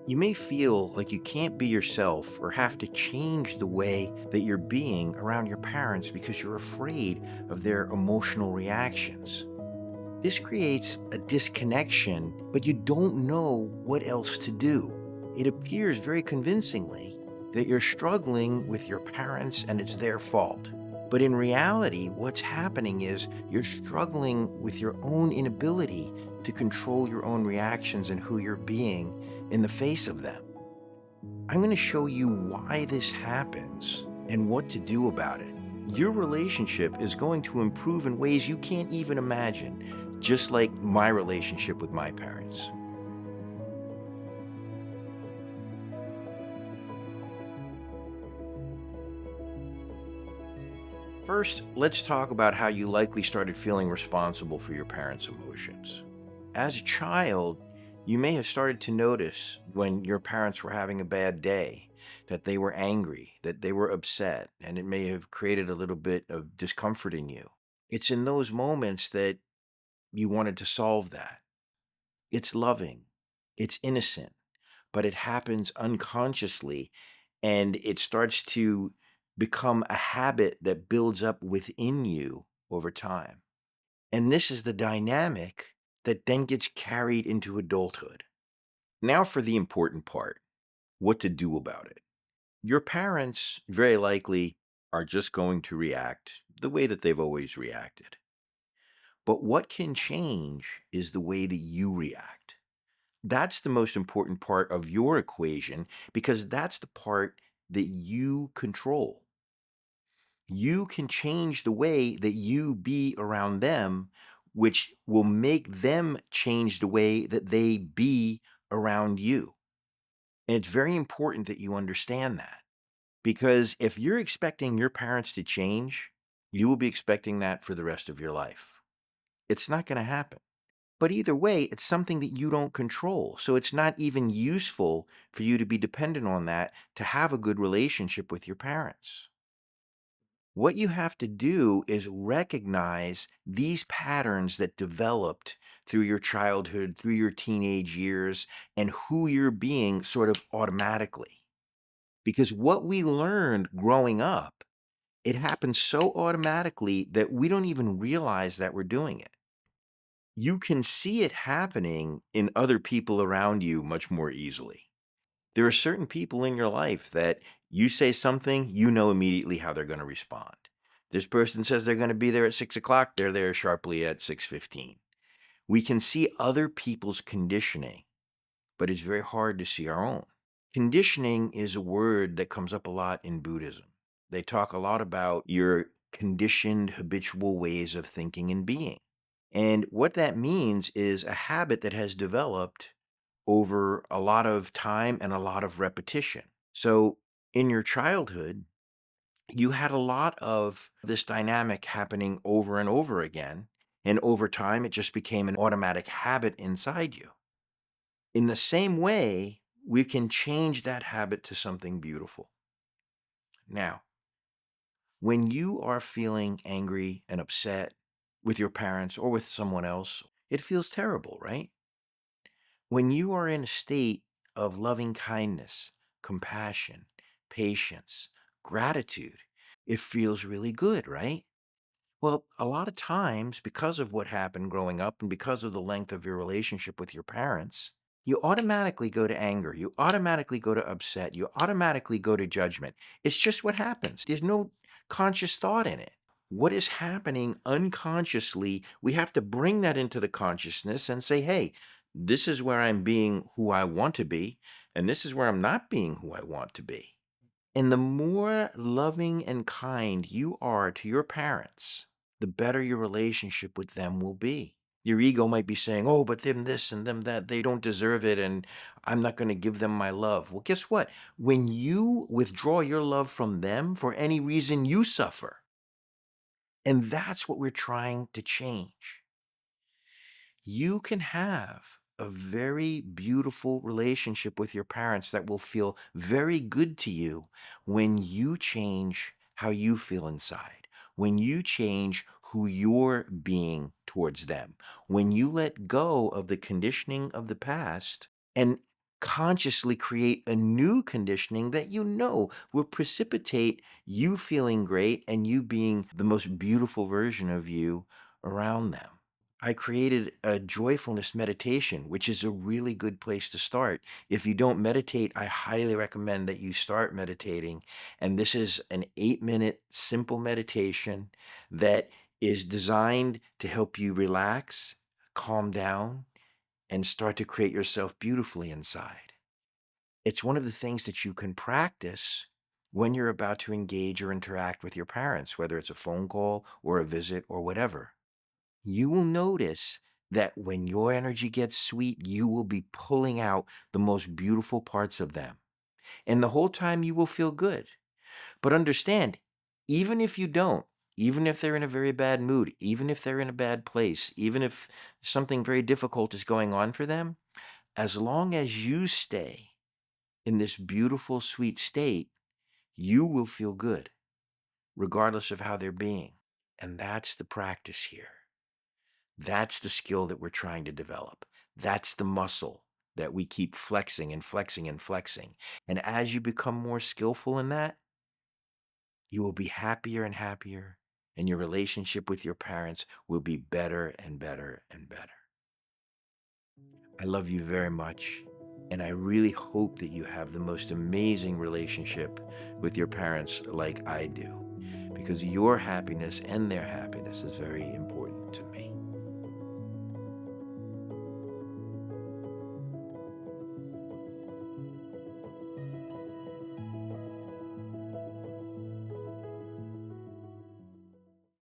You may feel like you can't be yourself or have to change the way that you're being around your parents because you're afraid of their emotional reactions. This creates a disconnection, but you don't know what else to do. It appears very convincingly that you're struggling with your parents and it's their fault. But in reality, what's happening is you're struggling with your own inability to control your own reactions and who you're being in the face of them. I'm going to show you why this happens and what to do about it. Your relationship is going to improve in ways you can't even imagine, just like my relationship with my parents. First, let's talk about how you likely started feeling responsible for your parents' emotions. As a child, you may have started to notice when your parents were having a bad day, that they were angry, that they were upset, and it may have created a little bit of discomfort in you. It's in those moments that you wanted to solve that. It's loving, it's innocent, but it happens unconsciously and it starts to become a habit that builds up within you over time. And this is the dynamic that then gets carried into adulthood. Now, for the important part, what to do about it. Your parents very likely are just going to react the way that they've always reacted. But what can change is the way that you react. That's the most important part of your equation because that's the part that you control. You can change the way that you be around them, which will make them change the way that they be around you. And it's very important that you understand that because if you're expecting your parents to change, you will be expecting that for the rest of your life. It's not going to happen. But either way, it's something that you don't control. So it's not even useful for you to be dependent on that to have a good relationship with your parents. What you have to do is recognize these patterns that developed through your childhood, through your teenage years, and who you're being sort of automatically. Because what we learned growing up, it happens so automatically that we don't even realize that we're doing it. You can see it happening in other people around you much more easily. There are certain people in your life that you say something, you know immediately how they're going to respond. This person says they're going to be there at 6 o'clock, they're there sharply at 6:15. We can see other people's conditioning, but it's very hard to see our own. Conditioning is a word that comes up a lot in Buddhism. They talk a lot about your conditioned habitual ways of thinking and being. And what that means is a habit that has developed over a lot of time and a lot of repetition. So in your childhood, you had a lot of this dynamic happening over and over again. And over time, it just became an automatic habit inside you. In the same way, we can change that habit to something beautiful. Now, when you are feeling angry and upset with your parents or with someone else, it feels terrible, right? When you are in a state of loving kindness, compassion, patience, gratitude, it feels really good, right? Well, a lot of times, because of what happened growing up and because of the length of your relationship with your parents, you automatically go to anger. You automatically go to upset. You automatically go to judgment. It's just what happens. There's no conscious thought in it. What is happening unconsciously, we have to bring that into the consciousness and say, hey, this is where I'm being who I want to be, and this is where I'm not being who I want to be. And the more loving and kind you are to your parents, the better your relationship with them will be. Your ego might be saying, oh, but them this and them that, they don't deserve it, and I'm not going to give them my love. Well, guess what? When you withdraw your love from them for any reason, you suffer. And that's what we're trying to change. You can have a very beautiful relationship with your parents that will feel very good to you when you change how you feel inside, when you change who you're being towards them, when you let go of the conditioning of the past and consciously create a new conditioning that you know will precipitate you feeling great and you being the most beautiful version of you around them. I created a joyfulness meditation, which is a really good place to start. If you don't meditate, I highly recommend that you start meditating. And this is an 8-minute simple meditation that is designed to help you relax, calm down, and start to create yourself beautifully inside. It's one of the things that you can practice when you're about to engage or interact with your parents, whether it's a phone call or a visit or whatever. You will notice that when your energy gets sweet, you will be pulling out the most beautiful parts of them. And the whole time you will feel good. But understand, even if you don't, even if they're in a very bad mood, even if they're in a bad place, even if something very difficult is going on for them, as long as you stay in this beautiful, sweet state, you will feel good, regardless of how they're being. And that's the practice here. That's the skill that we're trying to develop. That's the muscle that we keep flexing and flexing and flexing. And as you become more skillful in that, you will be happier and happier, and your relationship with your parents will be better and better and better. I love you very much, and I really hope that you have the most amazing relationship with your parents like I do, because your happiness and their happiness is very important.